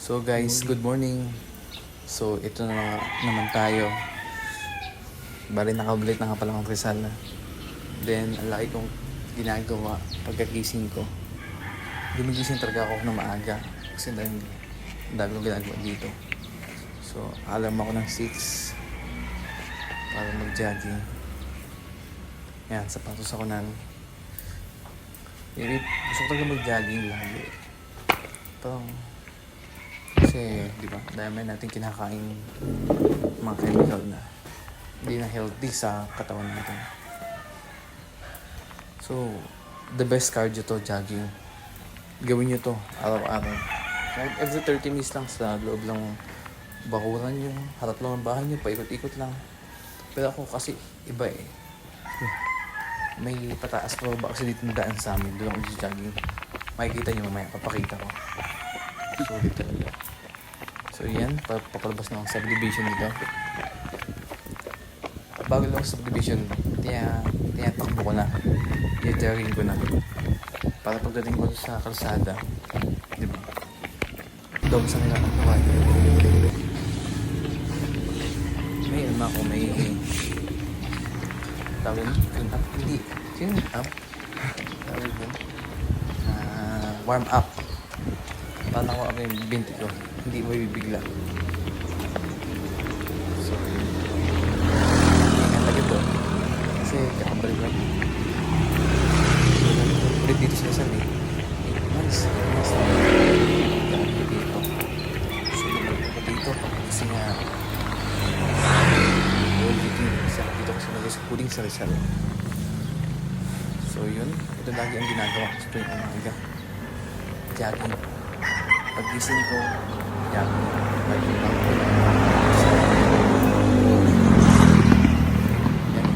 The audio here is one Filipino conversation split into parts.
So guys, good morning. So ito na naman tayo. Bali naka-blate na nga pala ang Rizal. Then ang laki kong ginagawa pagkagising ko. Gumigising talaga ako na maaga kasi ang dami kong ginagawa dito. So alam ako ng 6 para mag-jogging. Yan, sapatos ako ng gusto ko talaga mag-jogging lagi. Parang kasi, di ba, dahil may natin kinakain mga chemical na hindi na healthy sa katawan natin. So, the best cardio to, jogging. Gawin nyo to, araw-araw. Kahit every 30 minutes lang sa loob lang bakuran nyo, harap lang ang bahay nyo, paikot-ikot lang. Pero ako kasi, iba eh. May pataas pa ba kasi dito na daan sa amin, doon ako jogging. Makikita nyo mamaya, papakita ko. Solid talaga. So yan, papalabas na akong subdivision dito. Bago lang subdivision, tinatakbo ko na. Tinajogging ko na. Para pagdating ko sa kalsada, di ba? Doon sa nila ang tawag. May ilma ko, may tawag yun, up, hindi. Sino yung up? Tawag yun. Warm up. Paano ko ako yung binti ko? Hindi mo bibigla. So, ingat lagi to. Kasi kakabalik lang. Ulit dito sa Rizal eh. 8 months. Kakabalik dito. So, lumalik ako dito. Kasi nga, dito kasi nag-schooling sa Rizal. So, yun. Ito lagi ang ginagawa ko sa tuwing umaga. Jogging. Pag-gising ko, jogging. Jogging lang ko. Yan.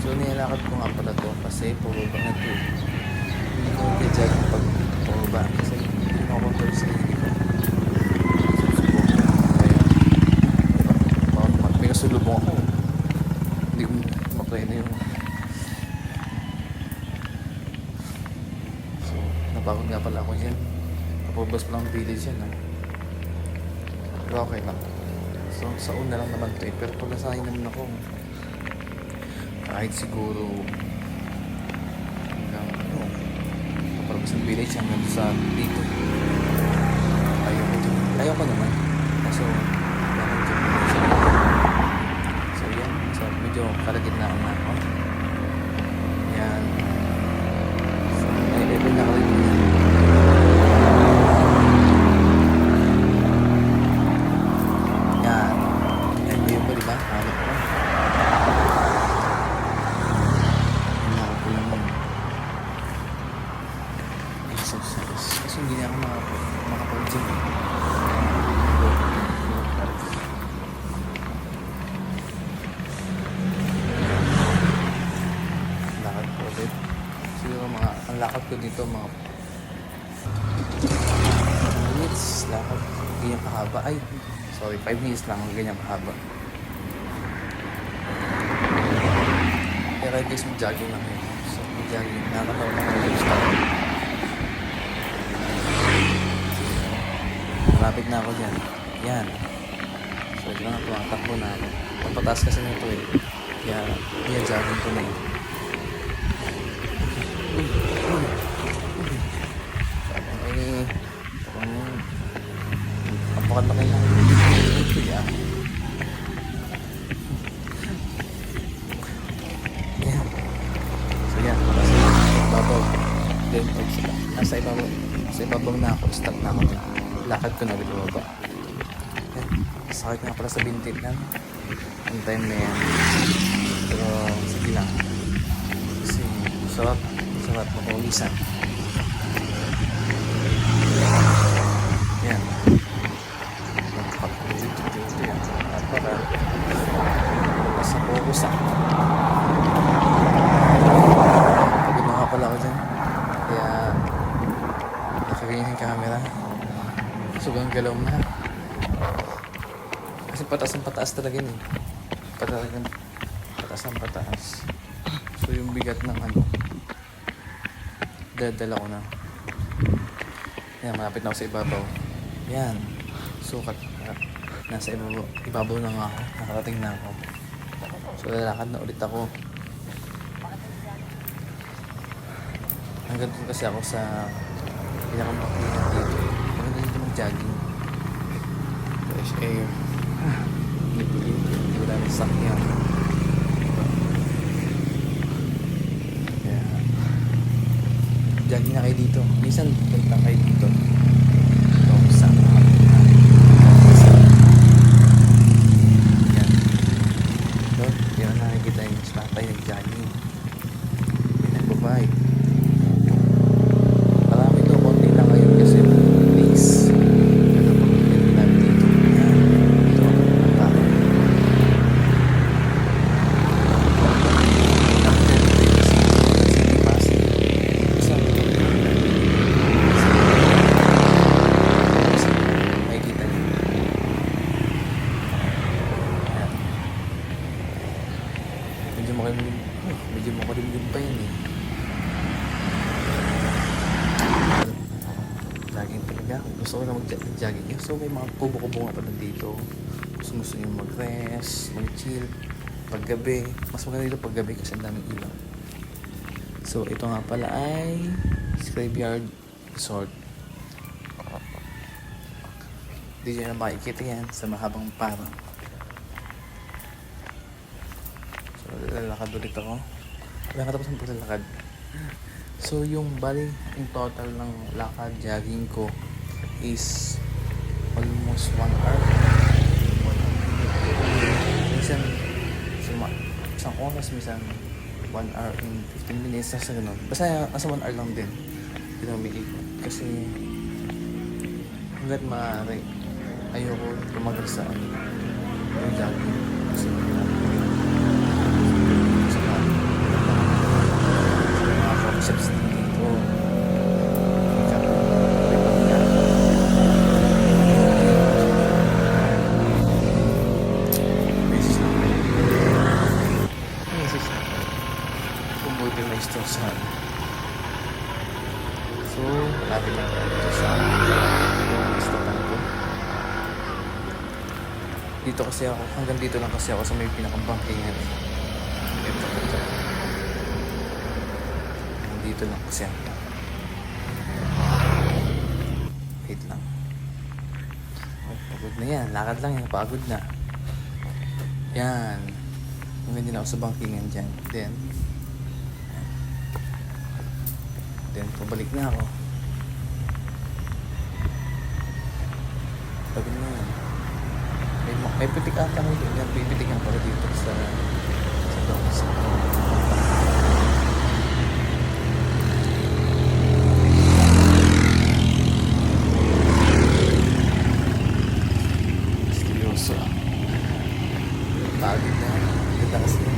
So, nilalakad ko nga pala to kasi pababa na to. Hindi ko mag-jogging pag pababa kasi hindi ko control sa hindi ko. Susubok ko. Kaya, baka may kasulubong ako. Hindi ko maplay na yung. So, napagod nga pala ako dyan. Kapabas pa lang village yan, no? Pero okay lang. So, sa una lang naman to eh. Pero pag nasanay naman ako, kahit siguro hanggang, kapabas ng village hanggang sa dito. Ayaw ko naman. Kaso, so, yan. So, medyo kalagitnaan na ako. Yan. So, may level na kalagitnaan. Kasi hindi na ako makapag-gym. Lakad ko ulit. Siguro ang lakad ko dito mga minutes. Lakad. Ganyan kahaba. 5 minutes lang. Ganyan kahaba. Pero guys, mag-jogging lang eh. So, mag-jogging. Nakakatawa na ako yung start. Malapit na ako dyan. Yan. So, ito na ito. Ang takbo na ako. Pagpataas kasi nito eh. Kaya, jogging ko na eh. Papakalaki lang. Kaya, yan. So, yan. Nasa ibabaw. Then, nasa ibabaw na ako. Start na ako dyan. Lakad ko na ulit bumaba. Sakit nga pala sa bintit lang. Ang time na yan. Pero sige lang. Kasi sarap mapawisan. Yan. Dito yan. At baka nasa focus pagod na nga pala ako dyan. Kaya nakaganyan yung camera. Sugang galaw na. Kasi pataas talaga yun eh. Pataas. So yung bigat ng dadala ko na. Yan, malapit na ako sa ibabaw. Yan. Sukat. Nasa ibabaw na nga ako. Nakarating na ako. So lalakad na ulit ako. Hanggang doon kasi ako sa pinakamakilan dito. Maganda dito mag-jogging. Fresh air. Nagpili. Wala na sakyan. Diba? Kaya jogging na kayo dito. Minsan punta kayo dito. Kung saan yan. So, yun nakikita yung tatay nag-jogging. May nagbabike. Marami to, konti lang ngayon kasi please. Pero pag natin dito, yan. Ito, ang tao. After City Pasig. Isa. Makikita niyo. Ayan. Medyo makalimlim pa yan eh. Jogging talaga. Gusto ko na mag-jogging. So may mga kubo-kubo nga pa dito. Gusto nyo mag-rest, mag-chill. Paggabi. Mas maganda dito paggabi kasi ang daming ilaw. So ito nga pala ay Graveyard Resort. Hindi nyo na makikita yan sa mahabang parang. So lalakad ulit ako. Wala ka tapos ng paglalakad. So yung bali, yung total ng lakad, jogging ko is almost 1 hour. Minsan, isang oras, minsan 1 hour and 15 minutes, nasa ganun. Basta nasa 1 hour lang din. Hindi na umiikot. Kasi hanggat maaari, ayoko tumagal sa yung jogging. Kasi concepts dito. Pumuti ito sa so, lapit lang tayo dito sa stopan ko. Dito kasi ako, hanggang dito lang kasi ako sa may pinakabangkingan. Dito lang kasi ako. Wait lang. Oh, pagod na yan. Lakad lang yan. Pagod na. Yan. Hanggang din ako sa bangkingan dyan. Then, pabalik na ako. Pagod na yan. May pitik ata ko dito. May pitik ang pala dito sa dogs. Pagod na. Ganda kasi na.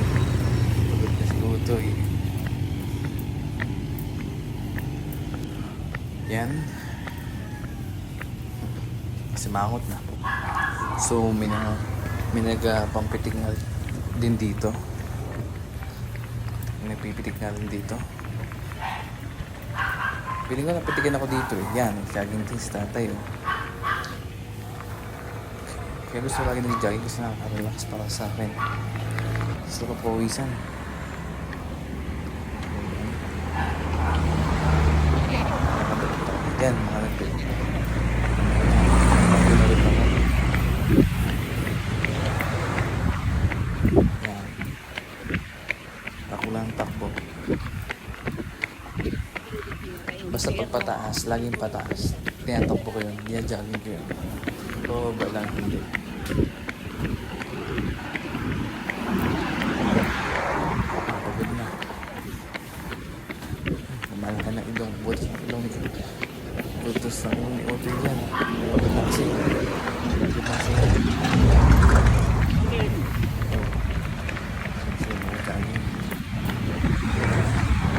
Pagod na siguro ito eh. Yan. Kasi mangot na. So may nagpampitik na din dito. May nagpipitik na din dito. Piling ko napitikin ako dito eh. Yan. Jogging din sa tatay oh. Kaya gusto lagi nag-jogging kasi nakaka-relax para sa akin. Gusto ko pawisan. Yan, mga nagpil. Yan. Takbo lang takbo. Basta pag pataas, laging pataas. Tinatakbo ko yun, jogging ko yun. So, ba lang hindi. Pagod na. Malaki na ilong. Butos ng ilong ni Butos ng ilong ni Otoy yan. Pagod na kasi. Pagod na kasi. So, mga jogging.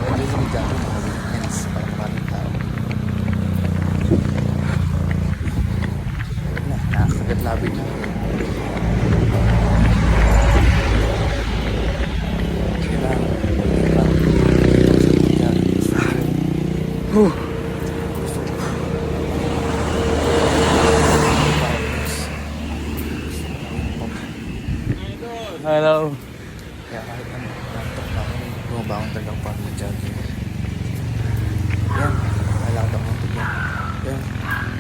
Mga jogging mga weekends para maraming tao. Pagod na. Nakakagat labi na. Hello. Kaya kahit ano, nantok na ako, bumabangon talaga ako para mag-jogging. Yan, nalakad ako ng tignan. Yan,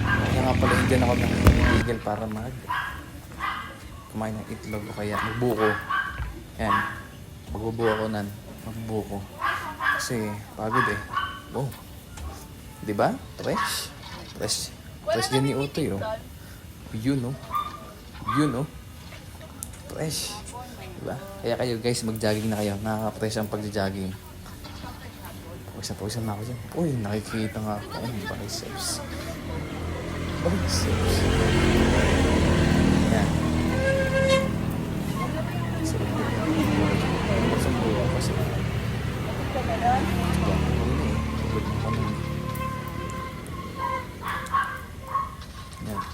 kaya nga pala hindi na ako nangitigil para kumain ng itlog o kaya magbuko. Yan, magbubuko ako nan, magbuko. Kasi pagod eh. Oh, diba? Fresh. Fresh din ni Utoy oh. Yun oh. Fresh. Diba? Kaya kayo guys, mag-jogging na kayo. Nakaka-fresh ang pag-jogging. Pawisan na ako dyan. Uy, nakikita nga ako. Oh, biceps. Yan. So, masang buka kasi. Yan.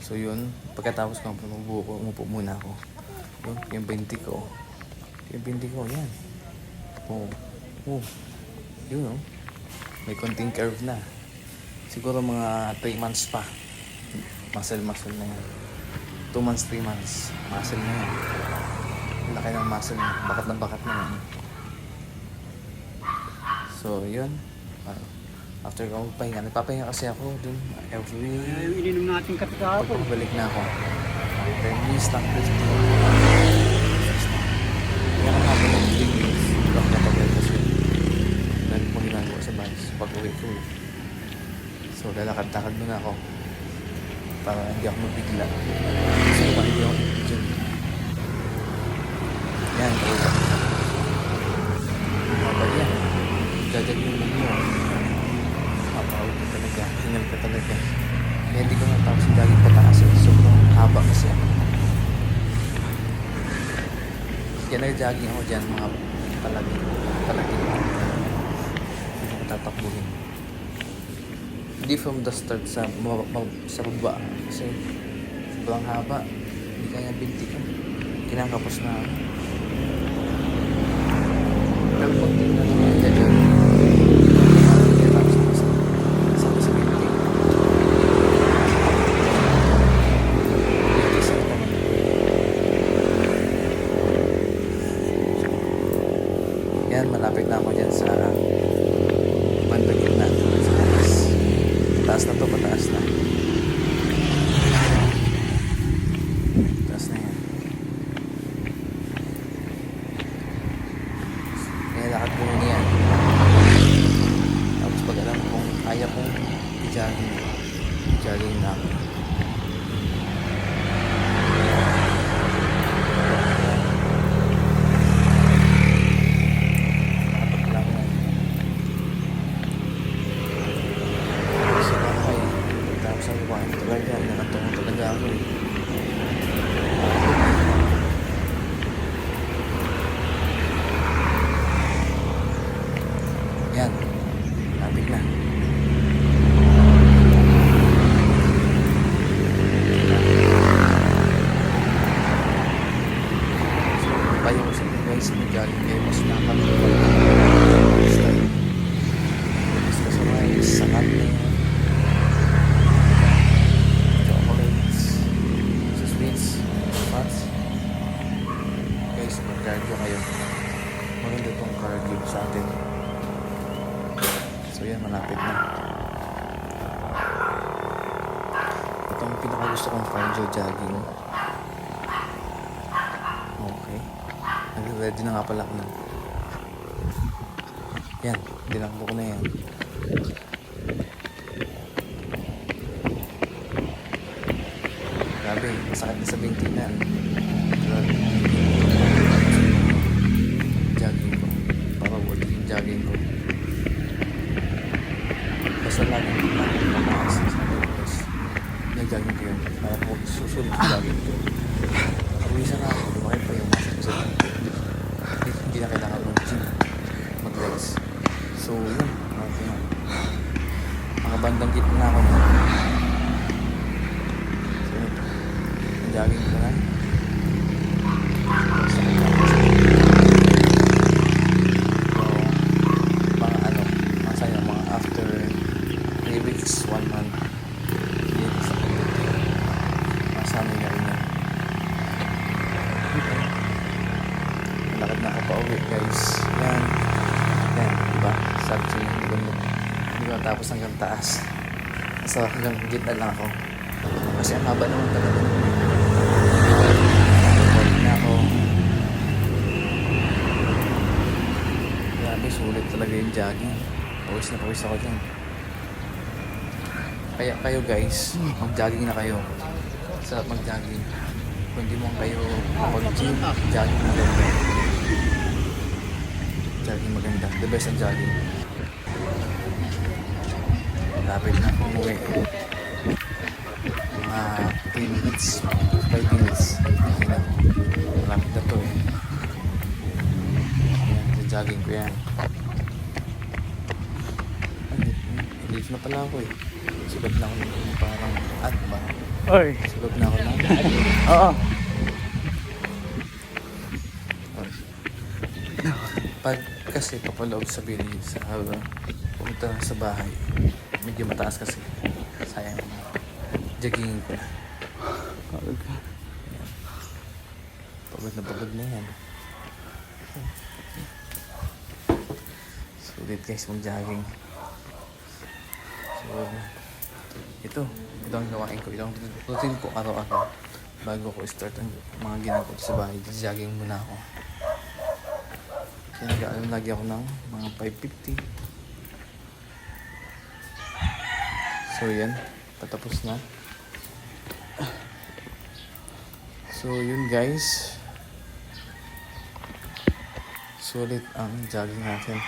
So yun, pagkatapos ko umupo muna ako. Yung 20 ko. Yan. Yun oh. May konting curve na. Siguro mga 3 months pa. Muscle na yan. 2 months, 3 months. Muscle na yan. Laki ng muscle na. Bakat na yan. So yun. After ko magpahinga, nagpapahinga kasi ako dun every... Ininom natin kape kahapon. Pagpabalik na ako. 10 minutes lang, 15 minutes. Kaya ka natin ng 15 minutes. Hindi ako napabalik kasi dahil po ginagawa sa bahay pag-uwi ko. So lalakad-lakad muna ako para hindi ako mabigla. Kasi hindi ako dyan. Yan, mabag yan. Gagawin mo mo. Mapawag ka talaga. Hingal ka talaga. Kaya hindi ko natapos yung lagi pataas. Sobrang haba kasi. Kaya nag-jogging ako dyan mga palaging. Hindi ko tatakbuhin. Hindi from the start sa baba. Kasi sobrang haba. Hindi kaya binti ko. Kinakapos na ako. Pero pag tingnan naman dyan. Yan, malapit na ako dyan sa bandang gitna. Sa taas. Pataas na to, pataas na. Pataas na yan. Kaya lakad ko muna yan. Tapos pag alam kong kaya kong i-jogging na ako. Talaga ako eh. Yan. Lapit na. Bayo ko sa mga guys, mag-jogging kayo. Mas nakakalimutan. Mas kasabay sa kanila. Guys, mag-cardio kayo. Maganda itong cardio sa atin. So yan, malapit na. Itong pinakagusto kong cardio jogging. Okay. Nag-ready na nga pala ako na. Yan, dinakbo ko na yan. Grabe, masakit na sa bintinan. Jogging ko. Para worth yung jogging ko. Basta lagi mataas sa labas. Nag-jogging ko yun. Para po susunod yung jogging ko. Pag-uwisa na ako, lumaki pa yung muscle ko sa hindi na kailangan ng gym. Mag-legs. So yun. Mga bandang gitna na ako na. So yun. Jogging ko na. After 3 weeks, 1 month, dito sa community. Masama niya rin yan. sabi ko hindi ko natapos hanggang taas. So hanggang gitna lang ako. Kasi ang haba naman talaga. Balik na ako. Grabe, sulit talaga yung jogging. Pawis na pawis ako dyan. Kaya kayo guys, mag-jogging na kayo. Sarap mag-jogging. Kung hindi mo kayo mag-gym, jogging maganda. Jogging maganda. The best ang jogging. Lapit na umuwi. Mga 3 minutes, 5 minutes. Okay na. Malapit na to eh. Ayan, jogging ko yan. Late na pala ako eh. Sulat na ako ng parang ba? Oy. Sulat na ako ng Oo. Pag kasi papaloob sa pumunta na sa bahay, medyo mataas kasi. Sayang. Jogging ko na. Pagod na yan. Sulit guys mag-jogging. So, ito ang gawain ko. Ito ang routine ko araw-araw. Bago ko start ang mga ginagawa sa bahay, jogging muna ako. Kaya lagi ako ng mga 5:50. So yan, patapos na. So yun guys. Sulit ang jogging natin.